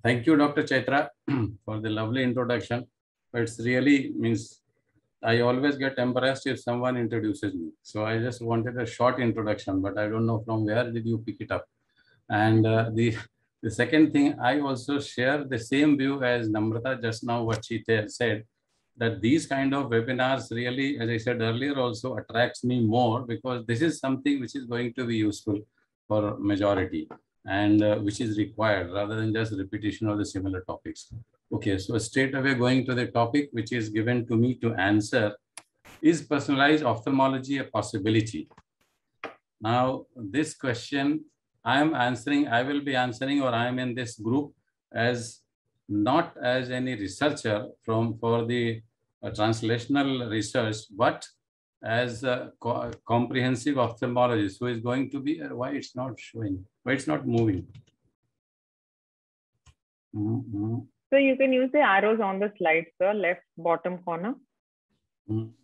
Thank you, Dr. Chaitra, for the lovely introduction. It's really means I always get embarrassed if someone introduces me. So I just wanted a short introduction, but I don't know from where did you pick it up. And the second thing, I also share the same view as Namrata just now, what she said, that these kind of webinars really, as I said earlier, also attracts me more because this is something which is going to be useful for majority and which is required rather than just repetition of the similar topics. Okay, so straight away going to the topic which is given to me to answer, is personalized ophthalmology a possibility? Now, this question I will be answering, or I am in this group as not as any researcher for the translational research, but as a comprehensive ophthalmologist who is going to be, why it's not showing, why it's not moving. So you can use the arrows on the slide, sir, left bottom corner.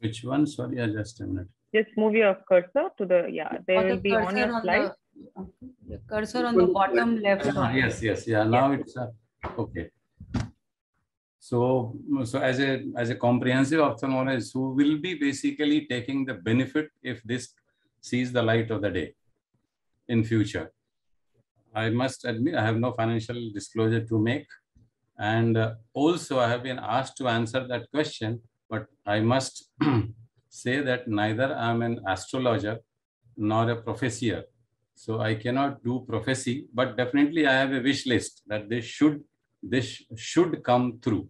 Which one? Sorry, just a minute. Just move your cursor to the, they will be on your slide. The cursor on the bottom left. Yes. Yeah, now it's okay. So as a comprehensive ophthalmologist who will be basically taking the benefit if this sees the light of the day in future. I must admit I have no financial disclosure to make, and also I have been asked to answer that question, but I must say that neither I am an astrologer nor a professor. So I cannot do prophecy, but definitely I have a wish list that this should come through.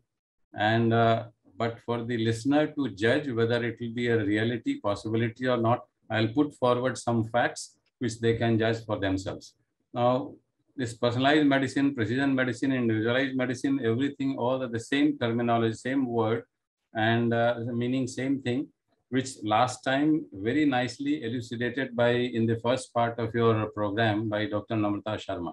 And but for the listener to judge whether it will be a reality, possibility or not, I'll put forward some facts which they can judge for themselves. Now, this personalized medicine, precision medicine, individualized medicine, everything, all are the same terminology, same word, and meaning same thing, which last time very nicely elucidated in the first part of your program by Dr. Namrata Sharma.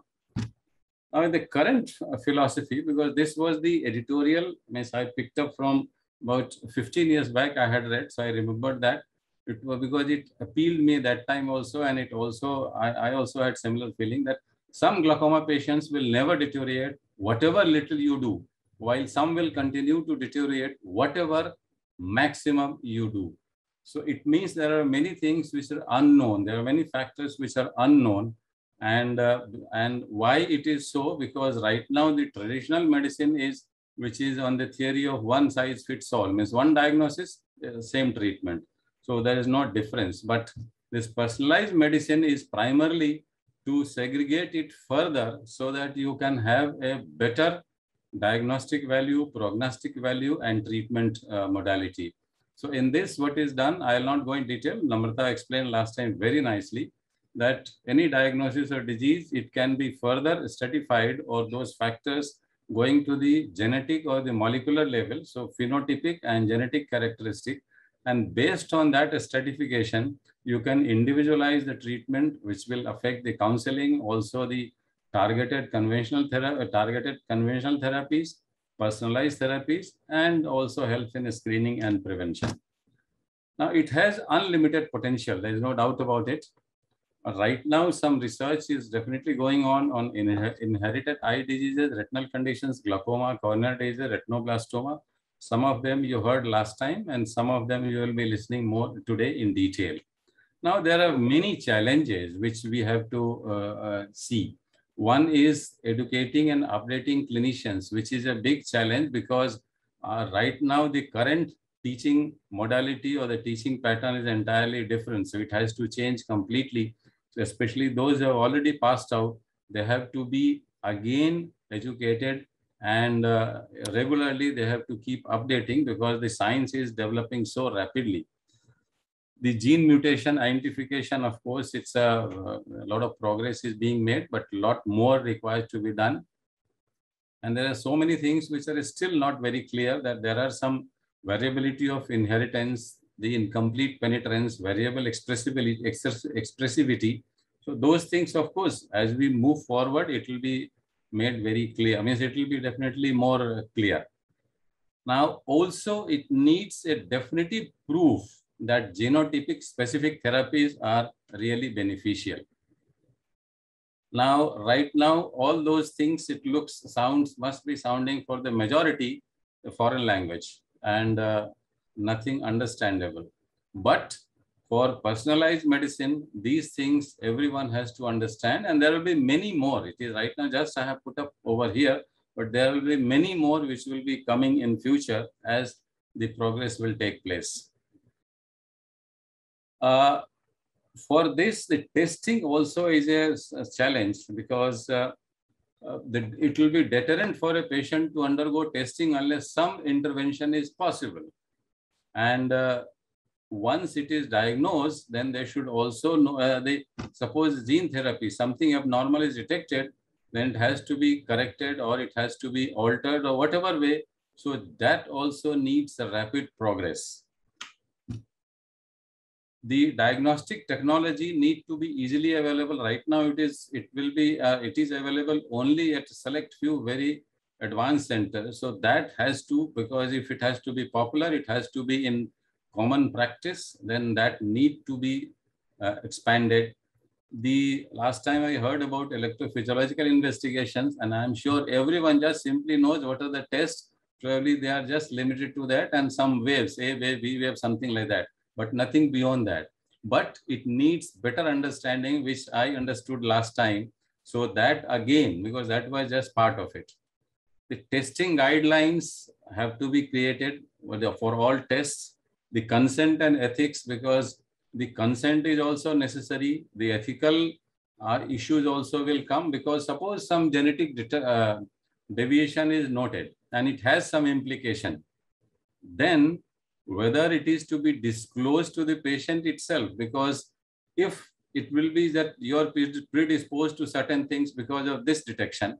Now, in the current philosophy, because this was the editorial, I picked up from about 15 years back, I had read, so I remembered that. It was because it appealed me that time also, and it also, I also had similar feeling that some glaucoma patients will never deteriorate whatever little you do, while some will continue to deteriorate whatever maximum you do. So it means there are many things which are unknown. There are many factors which are unknown. And why it is so? Because right now the traditional medicine which is on the theory of one size fits all, means one diagnosis, same treatment. So there is no difference. But this personalized medicine is primarily to segregate it further so that you can have a better diagnostic value, prognostic value, and treatment modality. So in this, what is done, I will not go in detail. Namrata explained last time very nicely that any diagnosis of disease, it can be further stratified, or those factors going to the genetic or the molecular level, so phenotypic and genetic characteristic. And based on that stratification, you can individualize the treatment, which will affect the counseling, also the targeted conventional therapies, personalized therapies, and also helps in screening and prevention. Now, it has unlimited potential. There is no doubt about it. Right now, some research is definitely going on inherited eye diseases, retinal conditions, glaucoma, corneal disease, retinoblastoma. Some of them you heard last time, and some of them you will be listening more today in detail. Now, there are many challenges which we have to see. One is educating and updating clinicians, which is a big challenge because right now the current teaching modality or the teaching pattern is entirely different. So it has to change completely. So especially those who have already passed out, they have to be again educated, and regularly they have to keep updating because the science is developing so rapidly. The gene mutation identification, of course, it's a lot of progress is being made, but a lot more requires to be done. And there are so many things which are still not very clear, that there are some variability of inheritance, the incomplete penetrance, variable expressivity. So those things, of course, as we move forward, it will be made very clear. I mean, it will be definitely more clear. Now, also, it needs a definitive proof that genotypic specific therapies are really beneficial. Now, right now, all those things, it looks, sounds, must be sounding for the majority a foreign language and nothing understandable. But for personalized medicine, these things everyone has to understand, and there will be many more. It is right now just I have put up over here, but there will be many more which will be coming in future as the progress will take place. For this, the testing also is a challenge because it will be deterrent for a patient to undergo testing unless some intervention is possible. And once it is diagnosed, then they should also know, suppose gene therapy, something abnormal is detected, then it has to be corrected or it has to be altered or whatever way. So that also needs a rapid progress. The diagnostic technology need to be easily available. Right now, it is available only at select few very advanced centers. So that has to, because if it has to be popular, it has to be in common practice, then that need to be expanded. The last time I heard about electrophysiological investigations, and I'm sure everyone just simply knows what are the tests. Probably they are just limited to that and some waves, A wave, B wave, something like that, but nothing beyond that. But it needs better understanding, which I understood last time. So that again, because that was just part of it. The testing guidelines have to be created for all tests. The consent and ethics, because the consent is also necessary. The ethical issues also will come, because suppose some genetic deviation is noted and it has some implication, then whether it is to be disclosed to the patient itself, because if it will be that you are predisposed to certain things because of this detection,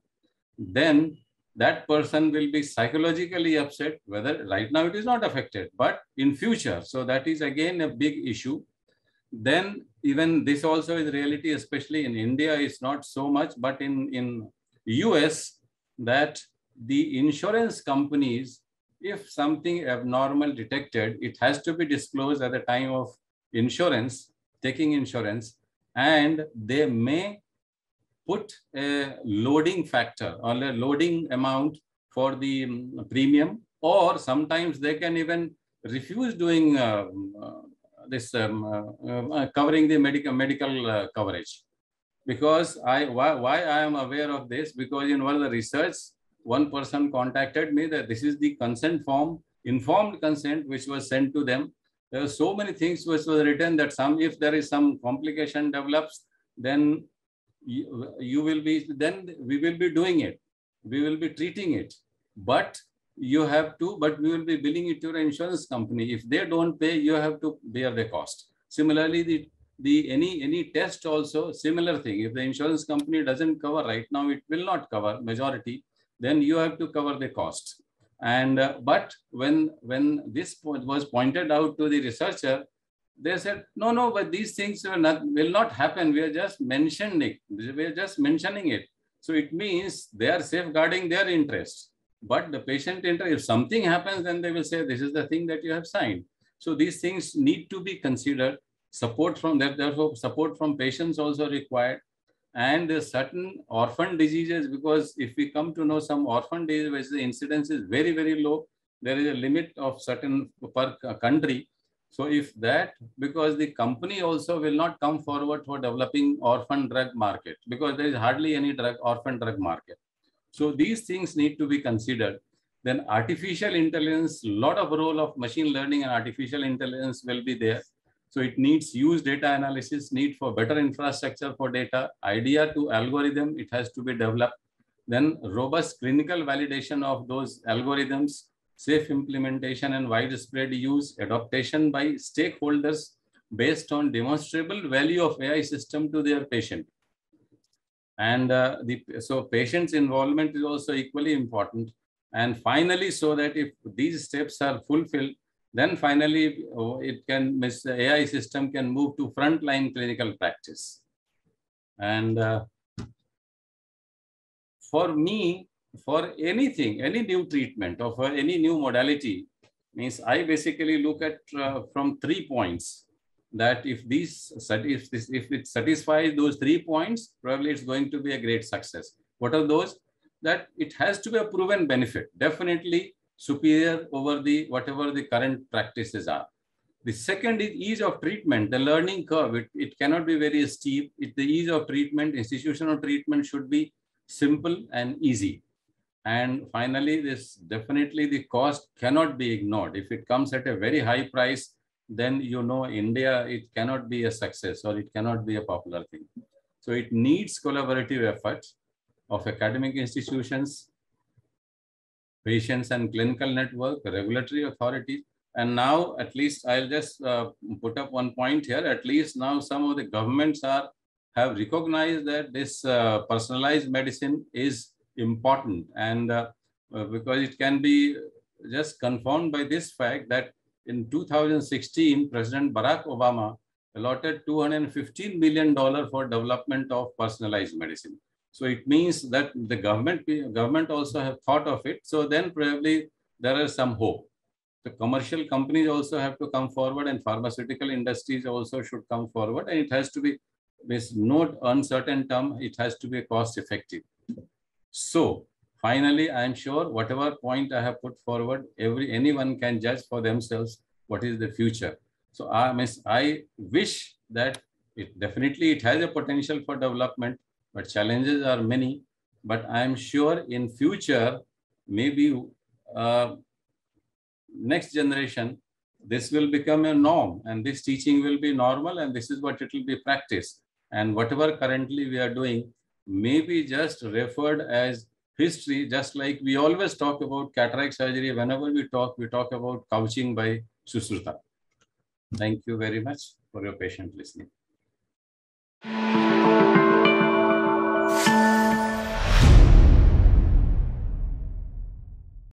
then that person will be psychologically upset, whether right now it is not affected, but in future. So that is again a big issue. Then even this also is reality, especially in India, is not so much, but in US, that the insurance companies, if something abnormal detected, it has to be disclosed at the time of insurance, taking insurance, and they may put a loading factor or a loading amount for the premium, or sometimes they can even refuse doing covering the medical coverage. Because why I am aware of this, because in one of the research, one person contacted me that this is the consent form, informed consent, which was sent to them. There are so many things which was written that if there is some complication develops, then we will be doing it. We will be treating it. But we will be billing it to your insurance company. If they don't pay, you have to bear the cost. Similarly, any test also, similar thing. If the insurance company doesn't cover right now, it will not cover majority, then you have to cover the cost. And but when this was pointed out to the researcher, they said, no, but these things will not happen. We are just mentioning it. So it means they are safeguarding their interest. But the patient interest, if something happens, then they will say, this is the thing that you have signed. So these things need to be considered. Support from that, therefore, support from patients also required. And there are certain orphan diseases, because if we come to know some orphan diseases, which the incidence is very, very low, there is a limit of certain per country. So if that, because the company also will not come forward for developing orphan drug market, because there is hardly any orphan drug market. So these things need to be considered. Then artificial intelligence, lot of role of machine learning and artificial intelligence will be there. So it needs use data analysis, need for better infrastructure for data, idea to algorithm, it has to be developed. Then robust clinical validation of those algorithms, safe implementation and widespread use, adaptation by stakeholders based on demonstrable value of AI system to their patient. And so patient's involvement is also equally important. And finally, so that if these steps are fulfilled, then finally the AI system can move to frontline clinical practice. And for me, for anything, any new treatment or for any new modality, means I basically look at from 3 points. that if it satisfies those 3 points, probably it's going to be a great success. What are those? That it has to be a proven benefit, definitely superior over the whatever the current practices are. The second is ease of treatment, the learning curve. It cannot be very steep. The ease of treatment, institutional treatment should be simple and easy. And finally, definitely the cost cannot be ignored. If it comes at a very high price, then India, it cannot be a success or it cannot be a popular thing. So it needs collaborative efforts of academic institutions, patients and clinical network, regulatory authorities. And now, at least I'll just put up one point here. At least now some of the governments have recognized that this personalized medicine is important, and because it can be just confirmed by this fact that in 2016, President Barack Obama allotted $215 million for development of personalized medicine. So it means that the government also have thought of it. So then probably there is some hope. The commercial companies also have to come forward, and pharmaceutical industries also should come forward. And it has to be, with no uncertain term, it has to be cost effective. So finally, I am sure whatever point I have put forward, anyone can judge for themselves what is the future. So I wish that it has a potential for development, but challenges are many. But I am sure in future, maybe next generation, this will become a norm, and this teaching will be normal, and this is what it will be practiced. And whatever currently we are doing may be just referred as history, just like we always talk about cataract surgery. Whenever we talk about couching by Sushruta. Thank you very much for your patient listening.